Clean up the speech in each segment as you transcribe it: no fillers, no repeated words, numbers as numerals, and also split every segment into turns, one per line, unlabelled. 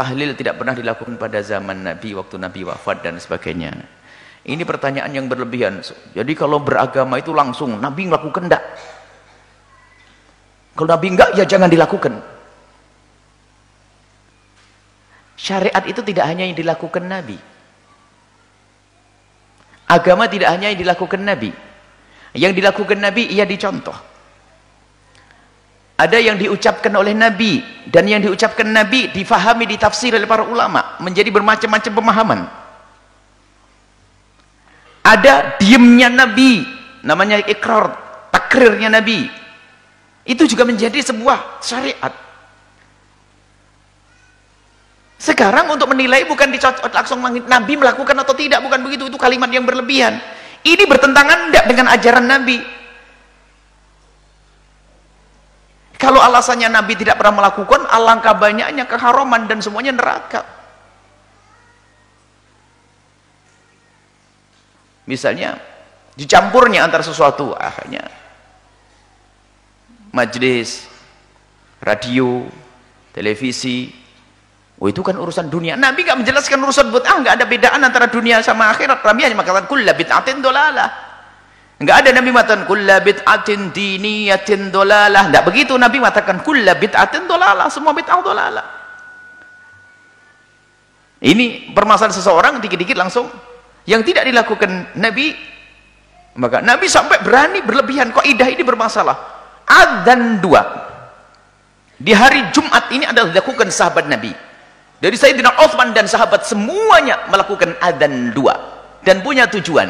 tahlil tidak pernah dilakukan pada zaman Nabi, waktu Nabi wafat dan sebagainya. Ini pertanyaan yang berlebihan. Jadi kalau beragama itu langsung Nabi melakukan enggak? Kalau Nabi enggak, ya jangan dilakukan. Syariat itu tidak hanya yang dilakukan Nabi. Agama tidak hanya yang dilakukan Nabi. Yang dilakukan Nabi, ia dicontoh. Ada yang diucapkan oleh Nabi, dan yang diucapkan Nabi difahami, ditafsir oleh para ulama, menjadi bermacam-macam pemahaman. Ada diamnya Nabi, namanya ikrar, takrirnya Nabi. Itu juga menjadi sebuah syariat. Sekarang untuk menilai bukan dicocok langsung Nabi melakukan atau tidak, bukan begitu, itu kalimat yang berlebihan. Ini bertentangan enggak dengan ajaran Nabi? Kalau alasannya Nabi tidak pernah melakukan, alangkah banyaknya keharaman dan semuanya neraka. Misalnya dicampurnya antara sesuatu, akhirnya majelis, radio, televisi, itu kan urusan dunia. Nabi gak menjelaskan urusan bid'ah, gak ada bedaan antara dunia sama akhirat. Nabi hanya mengatakan kulla bid'atin dolalah. Enggak ada Nabi mengatakan kulla bid'atin diniyatin dolalah. Enggak begitu Nabi mengatakan kulla bid'atin dolalah, semua bid'ah dolalah. Ini permasalahan seseorang dikit-dikit langsung yang tidak dilakukan Nabi, maka Nabi sampai berani berlebihan. Kaidah ini bermasalah. Adzan 2 di hari Jumat ini adalah dilakukan sahabat Nabi. Dari Sayyidina Utsman dan sahabat semuanya melakukan adzan 2 dan punya tujuan.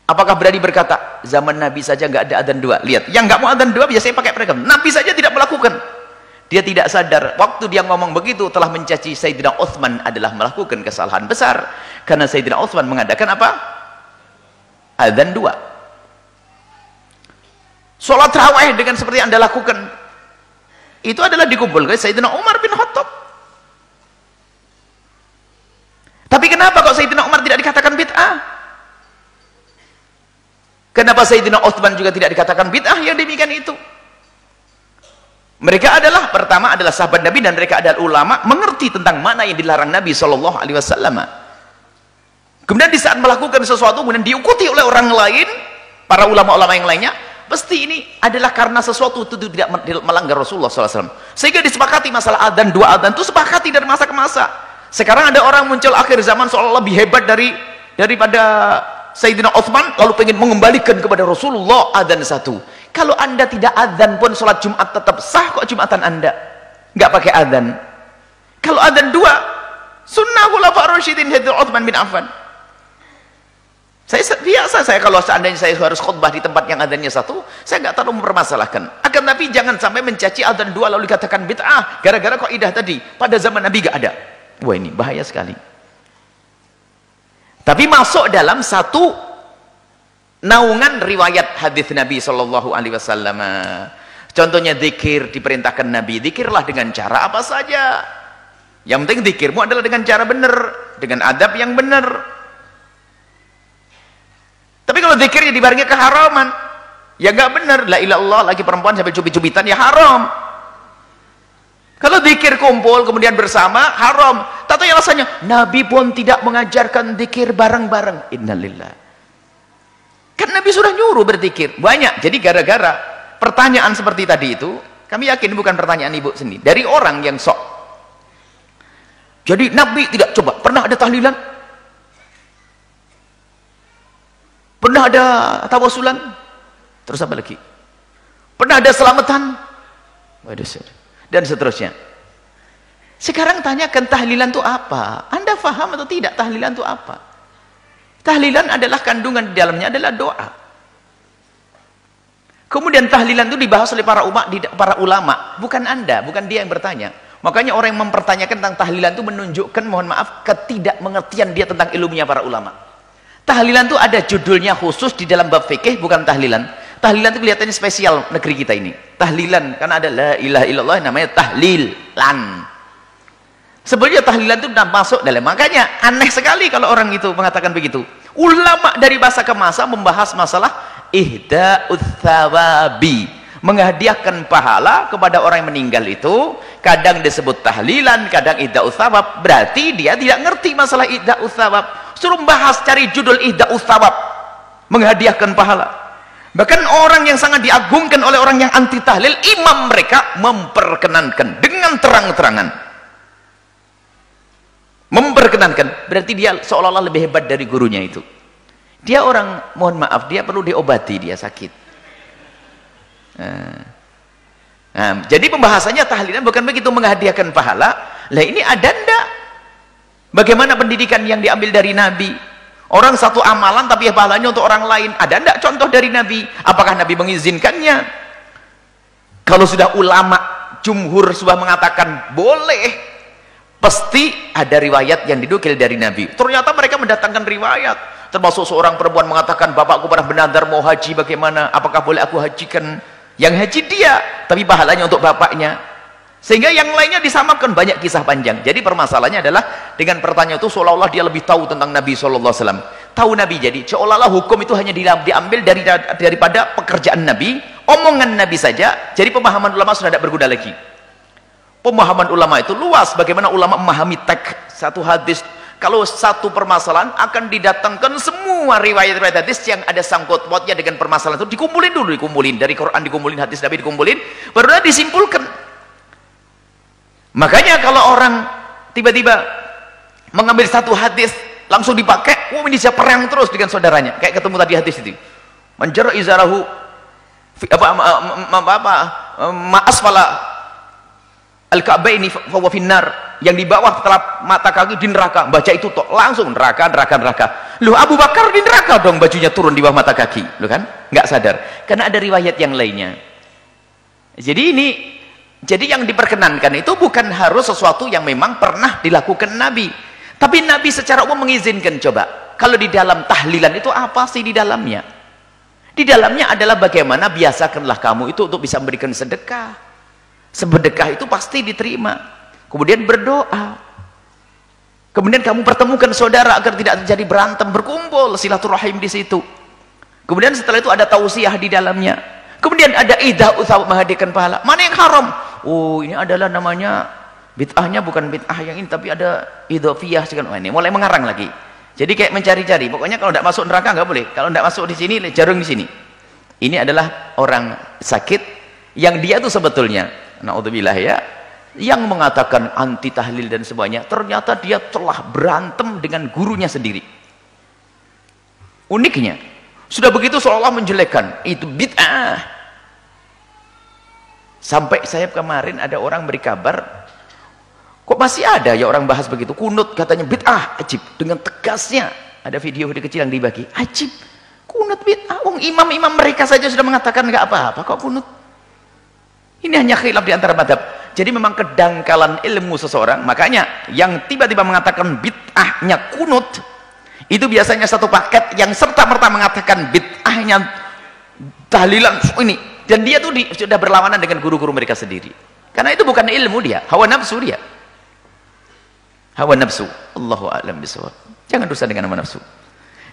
Apakah berani berkata zaman Nabi saja nggak ada adzan 2? Lihat, yang nggak mau adzan 2 biasanya pakai perekam. Nabi saja tidak melakukan. Dia tidak sadar waktu dia ngomong begitu telah mencaci Sayyidina Utsman adalah melakukan kesalahan besar, karena Sayyidina Utsman mengadakan apa? Adzan 2. Sholat tarawih dengan seperti yang Anda lakukan itu adalah dikumpulkan Sayyidina Umar bin Khattab. Tapi kenapa kok Sayyidina Umar tidak dikatakan bid'ah? Kenapa Sayyidina Utsman juga tidak dikatakan bid'ah yang demikian itu? Mereka adalah, pertama adalah sahabat Nabi, dan mereka adalah ulama, mengerti tentang mana yang dilarang Nabi SAW. Kemudian di saat melakukan sesuatu kemudian diikuti oleh orang lain, para ulama-ulama yang lainnya, pasti ini adalah karena sesuatu itu tidak melanggar Rasulullah SAW. Sehingga disepakati masalah adzan 2 adzan itu sepakati dari masa ke masa. Sekarang ada orang muncul akhir zaman seolah lebih hebat daripada Sayyidina Utsman, lalu pengen mengembalikan kepada Rasulullah adzan 1. Kalau Anda tidak adzan pun sholat Jumat tetap sah kok Jumatan Anda. Nggak pakai adzan. Kalau adzan 2, sunnah khulafaur rasyidin Sayyidina Utsman bin Affan. Saya kalau seandainya saya harus khutbah di tempat yang adzannya 1, saya nggak terlalu mempermasalahkan. Akan tapi jangan sampai mencaci adzan 2 lalu dikatakan bid'ah gara-gara kaidah tadi. Pada zaman Nabi nggak ada. Wah, ini bahaya sekali. Tapi masuk dalam satu naungan riwayat hadis Nabi SAW. Contohnya zikir diperintahkan Nabi, zikirlah dengan cara apa saja. Yang penting zikirmu adalah dengan cara benar, dengan adab yang benar. Tapi kalau zikirnya dibarengi keharaman, ya nggak benar. La ilaha illallah lagi perempuan sampai cubit-cubitan, ya haram. Kalau zikir kumpul kemudian bersama, haram. Tahu yang rasanya Nabi pun tidak mengajarkan zikir bareng-bareng. Innalillah. Kan Nabi sudah nyuruh berzikir banyak. Jadi gara-gara pertanyaan seperti tadi itu, kami yakin bukan pertanyaan ibu sendiri, dari orang yang sok. Jadi Nabi tidak coba. Pernah ada tahlilan? Pernah ada tawasulan? Terus apa lagi? Pernah ada selamatan? Dan seterusnya. Sekarang tanyakan tahlilan itu apa? Anda faham atau tidak tahlilan itu apa? Tahlilan adalah kandungan di dalamnya adalah doa. Kemudian tahlilan itu dibahas oleh para ulama, bukan Anda, bukan dia yang bertanya. Makanya orang yang mempertanyakan tentang tahlilan itu menunjukkan, mohon maaf, ketidakmengertian dia tentang ilmunya para ulama. Tahlilan itu ada judulnya khusus di dalam bab fikih, bukan tahlilan. Tahlilan itu kelihatannya spesial negeri kita ini. Tahlilan karena ada la ilaha illallah namanya tahlilan. Sebenarnya tahlilan itu sudah masuk dalam. Makanya aneh sekali kalau orang itu mengatakan begitu. Ulama dari masa ke masa membahas masalah ihda'ut thawabi, menghadiahkan pahala kepada orang yang meninggal itu kadang disebut tahlilan, kadang ihda'us tsawab. Berarti dia tidak ngerti masalah ihda'us tsawab. Suruh bahas cari judul ihda'us tsawab, menghadiahkan pahala. Bahkan orang yang sangat diagungkan oleh orang yang anti tahlil, imam mereka memperkenankan dengan terang-terangan. Memperkenankan, berarti dia seolah-olah lebih hebat dari gurunya itu. Dia orang, mohon maaf, dia perlu diobati, dia sakit. Jadi pembahasannya tahlilan bukan begitu, menghadiahkan pahala. Lah ini ada ndak? Bagaimana pendidikan yang diambil dari Nabi? Orang satu amalan tapi pahalanya untuk orang lain. Ada ndak contoh dari Nabi? Apakah Nabi mengizinkannya? Kalau sudah ulama jumhur sudah mengatakan boleh, pasti ada riwayat yang dinukil dari Nabi. Ternyata mereka mendatangkan riwayat. Termasuk seorang perempuan mengatakan, bapakku pernah bernadar mau haji, bagaimana? Apakah boleh aku hajikan? Yang haji dia, tapi pahalanya untuk bapaknya. Sehingga yang lainnya disamakan, banyak kisah panjang. Jadi permasalahannya adalah dengan pertanyaan itu seolah-olah dia lebih tahu tentang Nabi SAW. Tahu Nabi, jadi seolah-olah hukum itu hanya diambil daripada pekerjaan Nabi, omongan Nabi saja. Jadi pemahaman ulama sudah tidak berguna lagi. Pemahaman ulama itu luas. Bagaimana ulama memahami teks satu hadis. Kalau satu permasalahan akan didatangkan semua riwayat-riwayat hadis yang ada sangkut pautnya dengan permasalahan itu, dikumpulin dulu, dikumpulin dari Quran, dikumpulin hadis Nabi, dikumpulin, baru disimpulkan. Makanya kalau orang tiba-tiba mengambil satu hadis langsung dipakai, ini bisa perang terus dengan saudaranya. Kayak ketemu tadi hadis itu, manjara izarahu ma'asfala al-ka'baini fahuwa finnar, yang di bawah telap mata kaki di neraka. Baca itu toh langsung neraka. Loh, Abu Bakar di neraka dong, bajunya turun di bawah mata kaki. Loh kan? Nggak sadar. Karena ada riwayat yang lainnya. Jadi yang diperkenankan itu bukan harus sesuatu yang memang pernah dilakukan Nabi. Tapi Nabi secara umum mengizinkan. Coba, kalau di dalam tahlilan itu apa sih di dalamnya? Di dalamnya adalah bagaimana biasakanlah kamu itu untuk bisa memberikan sedekah. Sedekah itu pasti diterima. Kemudian berdoa. Kemudian kamu pertemukan saudara agar tidak terjadi berantem, berkumpul, silaturahim di situ. Kemudian setelah itu ada tausiah di dalamnya. Kemudian ada ihda'us tsawab, menghadiahkan pahala. Mana yang haram? Oh, ini adalah namanya bid'ahnya bukan bid'ah yang ini, tapi ada idhofiyah. Ini mulai mengarang lagi. Jadi kayak mencari-cari. Pokoknya kalau tidak masuk neraka nggak boleh. Kalau tidak masuk di sini, jarum di sini. Ini adalah orang sakit yang dia tuh sebetulnya, naudzubillah ya, yang mengatakan anti tahlil dan semuanya, ternyata dia telah berantem dengan gurunya sendiri. Uniknya, sudah begitu seolah menjelekkan, itu bid'ah. Sampai saya kemarin ada orang beri kabar, kok masih ada ya orang bahas begitu, kunut katanya bid'ah, ajib, dengan tegasnya. Ada video kecil yang dibagi, ajib, kunut bid'ah. Imam-imam mereka saja sudah mengatakan nggak apa-apa, kok kunut? Ini hanya khilaf di antara madhab. Jadi memang kedangkalan ilmu seseorang. Makanya yang tiba-tiba mengatakan bid'ahnya kunut, itu biasanya satu paket yang serta-merta mengatakan bid'ahnya tahlilan ini, dan dia tuh sudah berlawanan dengan guru-guru mereka sendiri. Karena itu bukan ilmu dia, hawa nafsu dia. Hawa nafsu. Allahu a'lam bishawab. Jangan dosa dengan hawa nafsu.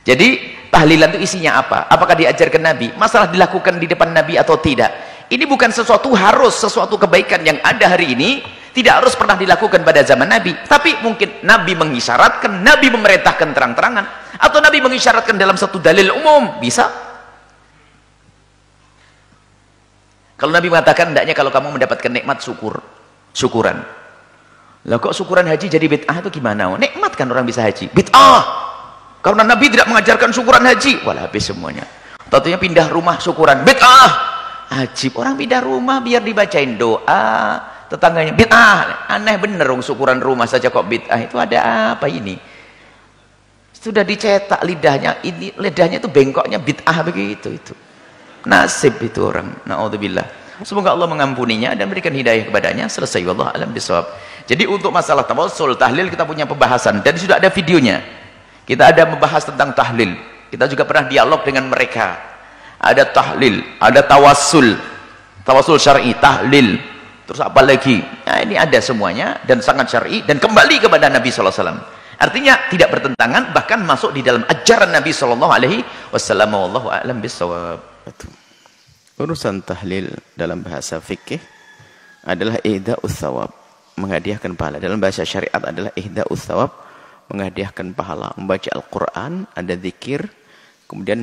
Jadi tahlilan itu isinya apa? Apakah diajarkan Nabi? Masalah dilakukan di depan Nabi atau tidak? Ini bukan sesuatu harus, sesuatu kebaikan yang ada hari ini tidak harus pernah dilakukan pada zaman Nabi. Tapi mungkin Nabi mengisyaratkan, Nabi memerintahkan terang-terangan, atau Nabi mengisyaratkan dalam satu dalil umum, bisa. Kalau Nabi mengatakan, hendaknya kalau kamu mendapatkan nikmat, syukuran. Lah kok syukuran haji jadi bid'ah itu gimana? Nikmat kan orang bisa haji. Bid'ah. Karena Nabi tidak mengajarkan syukuran haji. Walah, habis semuanya. Tentunya pindah rumah syukuran. Bid'ah. Ajib, orang pindah rumah biar dibacain doa tetangganya. Bid'ah. Aneh bener, syukuran rumah saja kok bid'ah. Itu ada apa ini? Sudah dicetak lidahnya, ini lidahnya itu bengkoknya bid'ah begitu itu. Nasib itu orang. Na'udzubillah. Semoga Allah mengampuninya dan berikan hidayah kepadanya. Selesai, wallahu a'lam bishawab. Jadi untuk masalah tawassul, tahlil, kita punya pembahasan dan sudah ada videonya. Kita ada membahas tentang tahlil. Kita juga pernah dialog dengan mereka. Ada tahlil, ada tawassul syar'i, tahlil, terus apa lagi? Nah, ini ada semuanya dan sangat syar'i dan kembali kepada Nabi SAW. Artinya tidak bertentangan, bahkan masuk di dalam ajaran Nabi SAW. Wallahu a'lam bishawab.
Urusan tahlil dalam bahasa fikih adalah ihda'us tsawab.
menghadiahkan pahala. Dalam bahasa syariat adalah ihda'us thawab, menghadiahkan pahala. Membaca Al-Quran, ada zikir, kemudian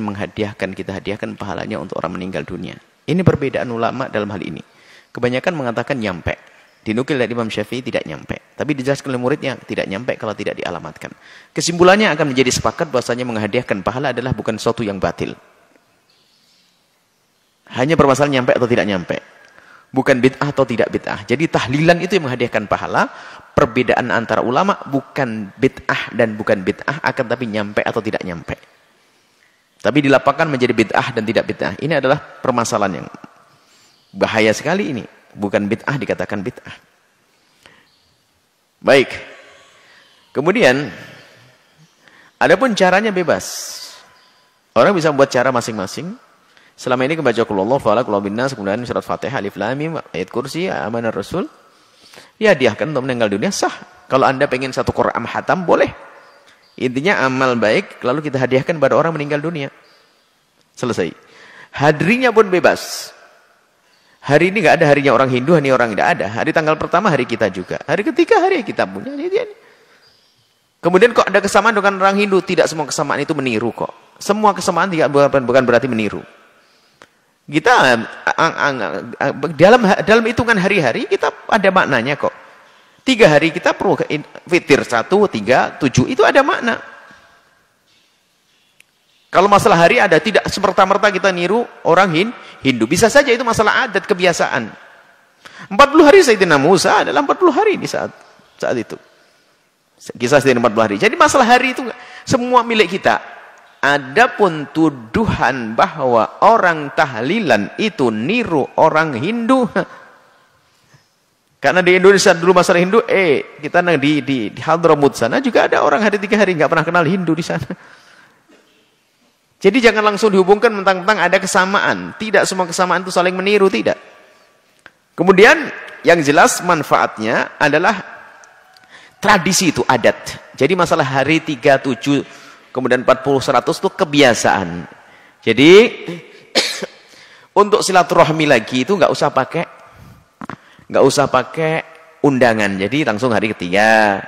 kita hadiahkan pahalanya untuk orang meninggal dunia. Ini perbedaan ulama dalam hal ini. Kebanyakan mengatakan nyampe. Dinukil dari Imam Syafi'i tidak nyampe. Tapi dijelaskan oleh muridnya tidak nyampe kalau tidak dialamatkan. Kesimpulannya akan menjadi sepakat bahwasanya menghadiahkan pahala adalah bukan sesuatu yang batil. Hanya permasalahan nyampe atau tidak nyampe. Bukan bid'ah atau tidak bid'ah. Jadi tahlilan itu yang menghadiahkan pahala. Perbedaan antara ulama bukan bid'ah dan bukan bid'ah, akan tapi nyampe atau tidak nyampe. Tapi dilapangkan menjadi bid'ah dan tidak bid'ah. Ini adalah permasalahan yang bahaya sekali ini. Bukan bid'ah dikatakan bid'ah. Baik. Kemudian, adapun caranya bebas. Orang bisa membuat cara masing-masing. Selama ini kebaca qul huwallahu ahad, qul huwallahu binnas, kemudian surat Fatihah, alif lam mim, ayat kursi, amanar rasul. Ya hadiahkan untuk meninggal dunia, sah. Kalau Anda pengen satu Quran hatam, boleh. Intinya amal baik, lalu kita hadiahkan pada orang meninggal dunia. Selesai. Hadrinya pun bebas. Hari ini nggak ada harinya orang Hindu, hari orang tidak ada. Hari tanggal pertama hari kita juga. Hari ketiga hari kita punya. Kemudian kok ada kesamaan dengan orang Hindu? Tidak semua kesamaan itu meniru kok. Semua kesamaan tidak bukan berarti meniru. Kita dalam hitungan hari-hari kita ada maknanya kok. 3 hari kita perlu fitir 1, 3, 7 itu ada makna. Kalau masalah hari ada, tidak semerta-merta kita niru orang Hindu. Bisa saja itu masalah adat, kebiasaan. 40 hari Sayyidina Musa adalah 40 hari di saat itu. Kisah Sayyidina 40 hari. Jadi masalah hari itu semua milik kita. Adapun tuduhan bahwa orang tahlilan itu niru orang Hindu. Karena di Indonesia dulu masalah Hindu, kita di Hadramut sana juga ada orang hari 3 hari nggak pernah kenal Hindu di sana. Jadi jangan langsung dihubungkan mentang-mentang ada kesamaan. Tidak semua kesamaan itu saling meniru, tidak. Kemudian yang jelas manfaatnya adalah tradisi itu adat. Jadi masalah hari 3, 7, kemudian 40, 100 itu kebiasaan. Jadi untuk silaturahmi lagi itu nggak usah pakai undangan. Jadi langsung hari ketiga.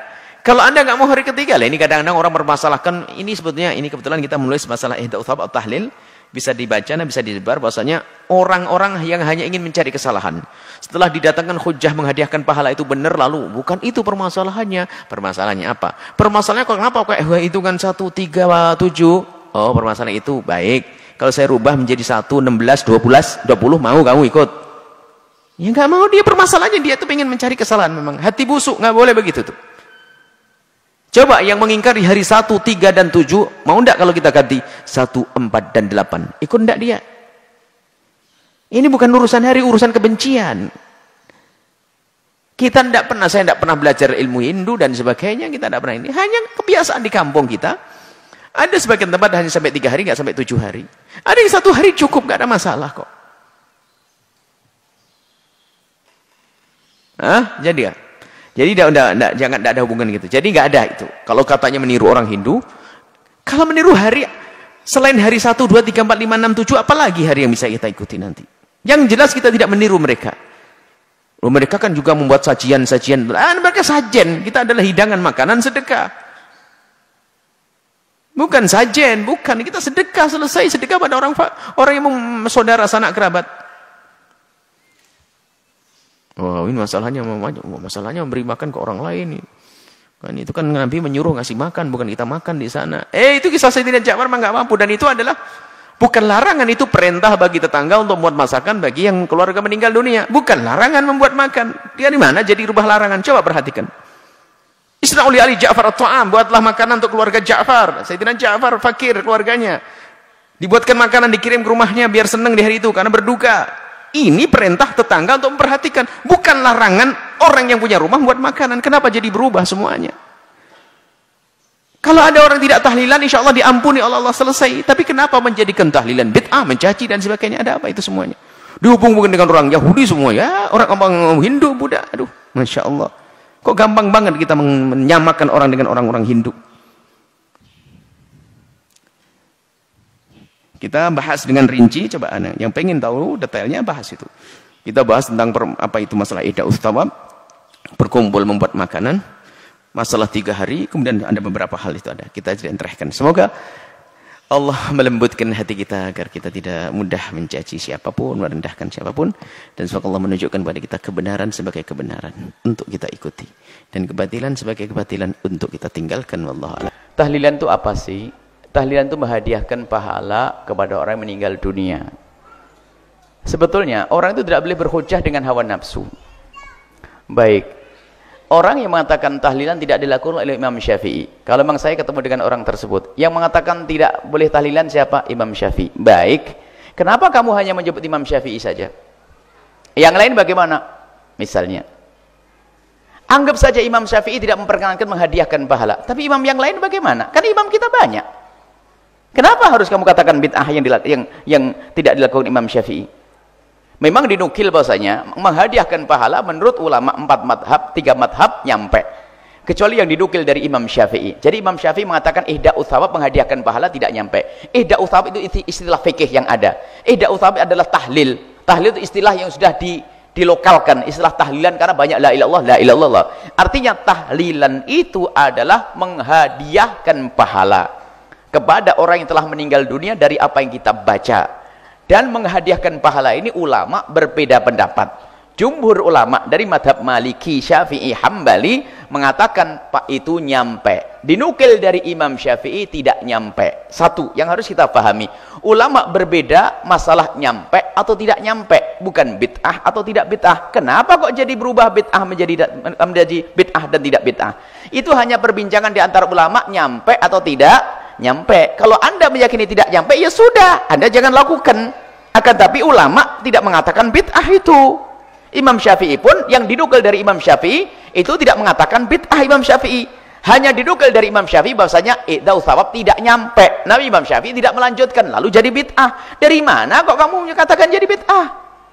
Kalau Anda nggak mau hari ketiga, lah ini kadang-kadang orang bermasalahkan ini sebetulnya ini kebetulan kita menulis masalah ihda'us thawab atau tahlil, bisa dibaca dan bisa disebar bahwasanya orang-orang yang hanya ingin mencari kesalahan. Setelah didatangkan hujjah menghadiahkan pahala itu benar, lalu bukan itu permasalahannya. Permasalahannya apa? Permasalahannya kenapa kayak hitungan 1, 3, 7? Oh, permasalahan itu baik. Kalau saya rubah menjadi 1, 16, 20 mau kamu ikut? Ya nggak mau, dia permasalahannya dia tuh pengen mencari kesalahan memang. Hati busuk, nggak boleh begitu tuh. Coba yang mengingkari hari 1, 3, dan 7, mau enggak kalau kita ganti 1, 4, dan 8? Ikut enggak dia? Ini bukan urusan hari, urusan kebencian. Saya enggak pernah belajar ilmu Hindu dan sebagainya, kita enggak pernah ini. Hanya kebiasaan di kampung kita. Ada sebagian tempat hanya sampai 3 hari, enggak sampai 7 hari. Ada yang 1 hari cukup, enggak ada masalah kok. Jadi ya? Jadi jangan ada hubungan gitu. Jadi nggak ada itu. Kalau katanya meniru orang Hindu, kalau meniru hari selain hari 1, 2, 3, 4, 5, 6, 7, apalagi hari yang bisa kita ikuti nanti? Yang jelas kita tidak meniru mereka. Mereka kan juga membuat sajian-sajian. Mereka sajen, kita adalah hidangan makanan sedekah. Bukan sajen, bukan. Kita sedekah, selesai sedekah pada orang yang saudara sanak kerabat. Wow, ini masalahnya memberi makan ke orang lain. Kan itu kan Nabi menyuruh ngasih makan, bukan kita makan di sana. Itu kisah Sayyidina Ja'far memang nggak mampu, dan itu adalah bukan larangan, itu perintah bagi tetangga untuk membuat masakan bagi yang keluarga meninggal dunia. Bukan larangan membuat makan. Dia di mana jadi rubah larangan? Coba perhatikan. Isna'u li ali Ja'far at-ta'am, buatlah makanan untuk keluarga Ja'far. Sayyidina Ja'far fakir keluarganya. Dibuatkan makanan, dikirim ke rumahnya biar senang di hari itu karena berduka. Ini perintah tetangga untuk memperhatikan, bukan larangan orang yang punya rumah buat makanan. Kenapa jadi berubah semuanya? Kalau ada orang tidak tahlilan, insya Allah diampuni oleh Allah, selesai. Tapi kenapa menjadikan tahlilan bid'ah, mencaci dan sebagainya? Ada apa itu semuanya? Dihubung-hubungkan dengan orang Yahudi semua ya, orang Hindu, Buddha. Aduh, Masya Allah. Kok gampang banget kita menyamakan orang dengan orang-orang Hindu? Kita bahas dengan rinci, coba yang pengen tahu detailnya bahas itu. Kita bahas tentang apa itu masalah ihda'us thawab,
berkumpul membuat makanan, masalah 3 hari, kemudian ada beberapa hal itu ada. Kita tidak enterahkan. Semoga Allah melembutkan hati kita agar kita tidak mudah mencaci siapapun, merendahkan siapapun, dan semoga Allah menunjukkan kepada kita kebenaran sebagai kebenaran untuk kita ikuti dan kebatilan sebagai kebatilan untuk kita tinggalkan. Wallahu a'lam.
Tahlilan itu apa sih? Tahlilan itu menghadiahkan pahala kepada orang yang meninggal dunia. Sebetulnya orang itu tidak boleh berhujjah dengan hawa nafsu. Baik, orang yang mengatakan tahlilan tidak dilakukan oleh Imam Syafi'i. Kalau memang saya ketemu dengan orang tersebut yang mengatakan tidak boleh tahlilan, siapa? Imam Syafi'i. Baik, kenapa kamu hanya menyebut Imam Syafi'i saja? Yang lain bagaimana? Misalnya, anggap saja Imam Syafi'i tidak memperkenankan menghadiahkan pahala, tapi imam yang lain bagaimana? Kan imam kita banyak. Kenapa harus kamu katakan bid'ah yang tidak dilakukan Imam Syafi'i? Memang dinukil bahwasanya menghadiahkan pahala menurut ulama 4 madhab, 3 madhab nyampe. Kecuali yang dinukil dari Imam Syafi'i. Jadi Imam Syafi'i mengatakan ihda'u thawab, menghadiahkan pahala tidak nyampe. Ihda'u thawab itu istilah fikih yang ada. Ihda'u thawab adalah tahlil. Tahlil itu istilah yang sudah dilokalkan, istilah tahlilan karena banyak la ilallah, la ilallah. Artinya tahlilan itu adalah menghadiahkan pahala kepada orang yang telah meninggal dunia dari apa yang kita baca. Dan menghadiahkan pahala ini ulama berbeda pendapat. Jumhur ulama dari madhab Maliki, Syafi'i, Hambali mengatakan Pak itu nyampe. Dinukil dari Imam Syafi'i tidak nyampe. Satu yang harus kita pahami, ulama berbeda masalah nyampe atau tidak nyampe, bukan bid'ah atau tidak bid'ah. Kenapa kok jadi berubah bid'ah menjadi bid'ah dan tidak bid'ah? Itu hanya perbincangan di antara ulama, nyampe atau tidak nyampe. Kalau Anda meyakini tidak nyampe, ya sudah, Anda jangan lakukan. Akan tapi ulama tidak mengatakan bid'ah itu. Imam Syafi'i pun yang dinukil dari Imam Syafi'i itu tidak mengatakan bid'ah Imam Syafi'i. Hanya dinukil dari Imam Syafi'i bahwasanya ihda'u thawab tidak nyampe. Nabi Imam Syafi'i tidak melanjutkan, lalu jadi bid'ah. Dari mana kok kamu katakan jadi bid'ah?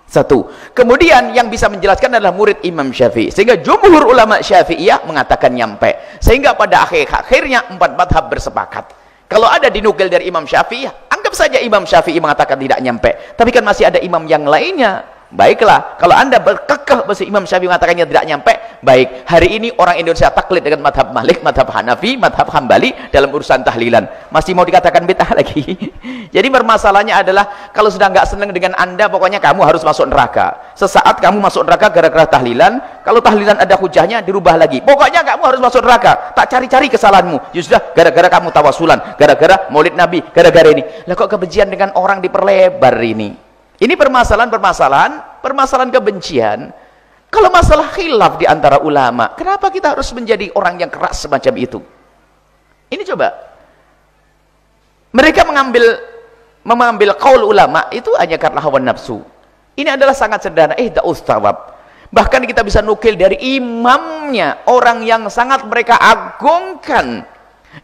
Satu. Kemudian yang bisa menjelaskan adalah murid Imam Syafi'i. Sehingga jumhur ulama Syafi'iyah mengatakan nyampe. Sehingga pada akhirnya 4 madhab bersepakat. Kalau ada dinukil dari Imam Syafi'i, anggap saja Imam Syafi'i mengatakan tidak nyampe. Tapi kan masih ada imam yang lainnya. Baiklah, kalau Anda berkekeh bahwa Imam Syafi'i mengatakannya tidak nyampe, baik. Hari ini orang Indonesia taklid dengan madhab Malik, madhab Hanafi, madhab Hambali dalam urusan tahlilan. Masih mau dikatakan bid'ah lagi? Jadi permasalahannya adalah kalau sudah nggak senang dengan Anda, pokoknya kamu harus masuk neraka. Sesaat kamu masuk neraka gara-gara tahlilan. Kalau tahlilan ada hujahnya, dirubah lagi. Pokoknya kamu harus masuk neraka. Tak cari-cari kesalahanmu. Ya sudah, gara-gara kamu tawasulan, gara-gara maulid Nabi, gara-gara ini. Lah kok kebencian dengan orang diperlebar ini? Ini permasalahan kebencian. Kalau masalah khilaf di antara ulama, kenapa kita harus menjadi orang yang keras semacam itu? Ini coba. Mereka mengambil qaul ulama itu hanya karena hawa nafsu. Ini adalah sangat sederhana, ihda'u thawab. Bahkan kita bisa nukil dari imamnya, orang yang sangat mereka agungkan.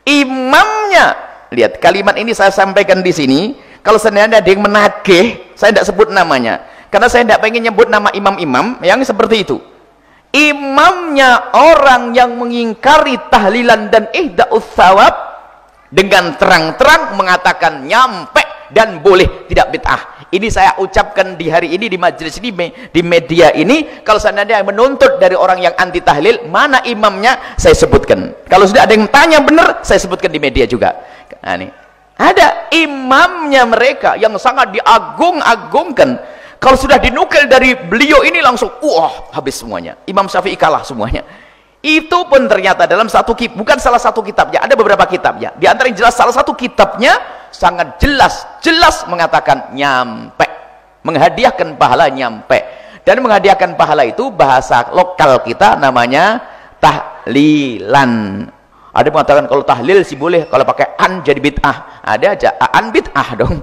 Imamnya. Lihat, kalimat ini saya sampaikan di sini. Kalau seandainya ada yang menagih, saya tidak sebut namanya. Karena saya tidak pengen nyebut nama imam-imam yang seperti itu. Imamnya orang yang mengingkari tahlilan dan ihda'u thawab dengan terang-terang mengatakan nyampe dan boleh, tidak bid'ah. Ini saya ucapkan di hari ini, di majelis ini, di media ini. Kalau seandainya menuntut dari orang yang anti tahlil, mana imamnya, saya sebutkan. Kalau sudah ada yang tanya benar, saya sebutkan di media juga. Nah, ini ada imamnya mereka yang sangat diagung-agungkan. Kalau sudah dinukil dari beliau ini langsung wah, habis semuanya. Imam Syafi'i kalah semuanya. Itu pun ternyata dalam satu kitab, bukan salah satu kitabnya, ada beberapa kitabnya. Di antara yang jelas salah satu kitabnya sangat jelas mengatakan nyampe. Menghadiahkan pahala nyampe. Dan menghadiahkan pahala itu bahasa lokal kita namanya tahlilan. Ada yang mengatakan kalau tahlil sih boleh, kalau pakai an jadi bid'ah. Ada aja an bid'ah dong.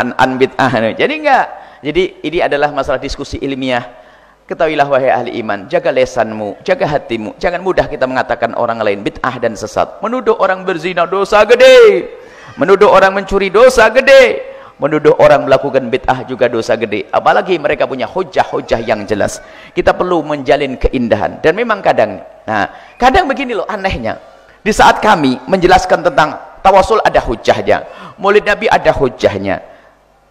an bid'ah. Jadi enggak. Jadi ini adalah masalah diskusi ilmiah. Ketahuilah wahai ahli iman, jaga lesanmu, jaga hatimu. Jangan mudah kita mengatakan orang lain bid'ah dan sesat. Menuduh orang berzina dosa gede. Menuduh orang mencuri dosa gede. Menuduh orang melakukan bid'ah juga dosa gede. Apalagi mereka punya hujah-hujah yang jelas. Kita perlu menjalin keindahan. Dan memang kadang, kadang begini loh anehnya. Di saat kami menjelaskan tentang tawasul ada hujahnya, maulid Nabi ada hujahnya.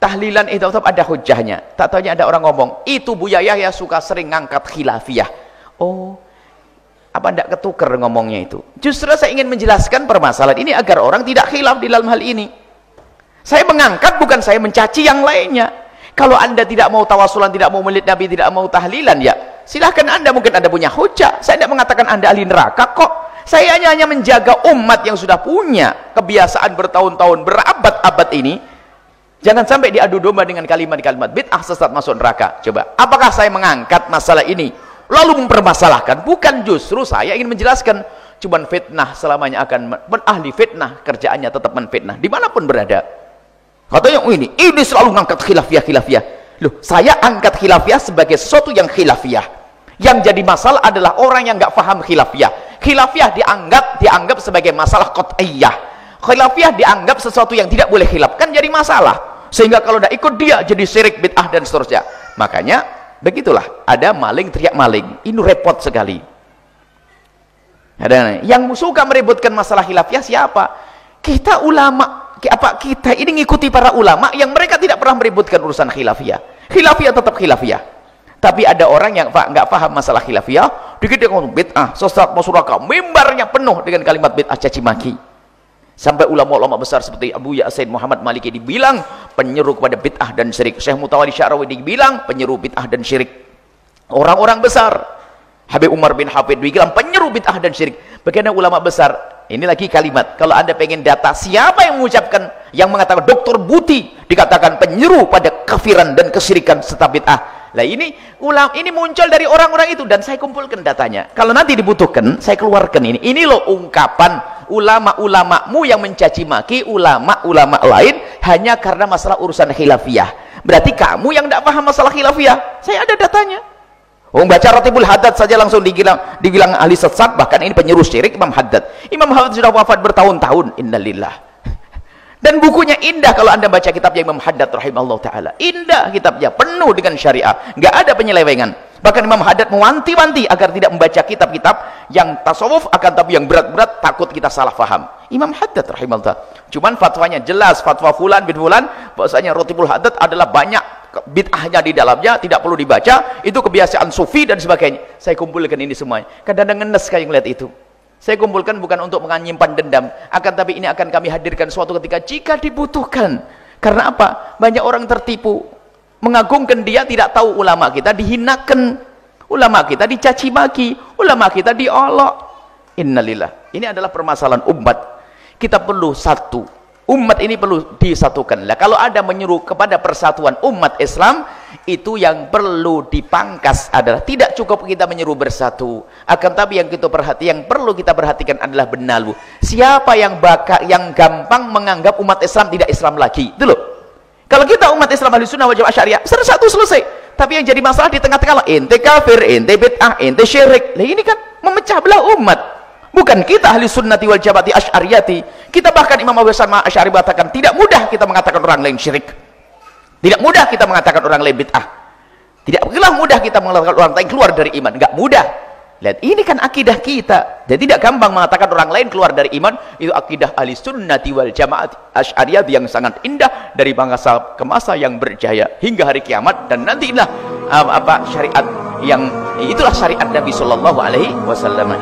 tahlilan itu tetap ada hujahnya. Tak taunya ada orang ngomong, itu Buya Yahya suka sering ngangkat khilafiyah. Oh, apa ndak ketuker ngomongnya itu? Justru saya ingin menjelaskan permasalahan ini agar orang tidak khilaf di dalam hal ini. Saya mengangkat bukan saya mencaci yang lainnya. Kalau Anda tidak mau tawasulan, tidak mau melihat Nabi, tidak mau tahlilan, ya silahkan Anda, mungkin Anda punya hujah. Saya tidak mengatakan Anda ahli neraka kok. Saya hanya menjaga umat yang sudah punya kebiasaan bertahun-tahun, berabad-abad ini. Jangan sampai diadu domba dengan kalimat-kalimat bid'ah sesat masuk neraka. Coba, apakah saya mengangkat masalah ini lalu mempermasalahkan? Bukan, justru saya ingin menjelaskan. Cuman fitnah selamanya akan ahli fitnah, kerjaannya tetap menfitnah dimanapun berada. Katanya, oh ini selalu ngangkat khilafiyah. Loh, saya angkat khilafiyah sebagai sesuatu yang khilafiyah. Yang jadi masalah adalah orang yang nggak paham khilafiyah. Khilafiyah dianggap sebagai masalah qat'iyah. Khilafiyah dianggap sesuatu yang tidak boleh khilaf, kan jadi masalah. Sehingga kalau tidak ikut dia jadi syirik, bid'ah dan seterusnya. Makanya begitulah, ada maling teriak maling. Ini repot sekali. Ada yang suka meributkan masalah khilafiyah siapa? Kita ulama, kita ini ngikuti para ulama yang mereka tidak pernah meributkan urusan khilafiyah. Khilafiyah tetap khilafiyah. Tapi ada orang yang nggak paham masalah khilafiyah, dikit dia ngomong bid'ah, sesat, masyarakat, mimbarnya penuh dengan kalimat bid'ah, caci maki. Sampai ulama-ulama besar seperti Abu Ya'sin Muhammad Maliki dibilang penyeru kepada bid'ah dan syirik. Syekh Mutawalli Sya'rawi dibilang penyeru bid'ah dan syirik. Orang-orang besar, Habib Umar bin Hafid dibilang penyeru bid'ah dan syirik. Bagaimana ulama besar? Ini lagi kalimat. Kalau Anda pengen data siapa yang mengucapkan, yang mengatakan Dr. Buti dikatakan penyeru pada kafiran dan kesyirikan serta bid'ah. Lah ini muncul dari orang-orang itu dan saya kumpulkan datanya. Kalau nanti dibutuhkan, saya keluarkan ini. Ini loh ungkapan ulama-ulamamu yang mencaci maki ulama-ulama lain hanya karena masalah urusan khilafiyah. Berarti kamu yang tidak paham masalah khilafiyah. Saya ada datanya. Baca Ratibul Haddad saja langsung dibilang ahli sesat, bahkan ini penyeru syirik Imam Haddad. Imam Haddad sudah wafat bertahun-tahun. Innalillah. Dan bukunya indah kalau Anda baca kitabnya Imam Haddad rahimahullah ta'ala. Indah kitabnya, penuh dengan syariah. Nggak ada penyelewengan. Bahkan Imam Haddad mewanti-wanti agar tidak membaca kitab-kitab yang tasawuf, akan tapi yang berat-berat, takut kita salah faham. Imam Haddad rahimahullah. Cuman fatwanya jelas, fatwa fulan bin fulan, bahwasanya Ratibul Haddad adalah banyak bid'ahnya di dalamnya, tidak perlu dibaca, itu kebiasaan sufi dan sebagainya. Saya kumpulkan ini semuanya. Kadang-kadang ngenes kayak ngeliat itu. Saya kumpulkan bukan untuk menyimpan dendam, akan tapi ini akan kami hadirkan suatu ketika jika dibutuhkan. Karena apa? Banyak orang tertipu, mengagungkan dia, tidak tahu ulama kita dihinakan, ulama kita dicaci maki, ulama kita diolok. Innalillah. Ini adalah permasalahan umat. Kita perlu satu. Umat ini perlu disatukan. Lah kalau ada menyuruh kepada persatuan umat Islam, itu yang perlu dipangkas adalah tidak cukup kita menyeru bersatu, akan tapi yang perlu kita perhatikan adalah benalu. Siapa yang gampang menganggap umat Islam tidak Islam lagi? Itu loh. Kalau kita umat Islam ahli sunnah wal jamaah syariah, satu selesai. Tapi yang jadi masalah di tengah-tengah, ente kafir, ente bid'ah, ente syirik. Lah ini kan memecah belah umat. Bukan kita ahli sunnati wal jamaati asy'ariyati. Kita bahkan Imam Abu Hasan Asy'ari mengatakan tidak mudah kita mengatakan orang lain syirik. Tidak mudah kita mengatakan orang lain bid'ah. Tidak mudah kita mengatakan orang lain keluar dari iman. Enggak mudah. Lihat, ini kan akidah kita. Jadi tidak gampang mengatakan orang lain keluar dari iman. Itu akidah ahli sunnati wal jamaah asy'ariyah yang sangat indah dari masa ke masa yang berjaya hingga hari kiamat. Dan nantilah syariat yang itulah syariat Nabi sallallahu alaihi wasallam.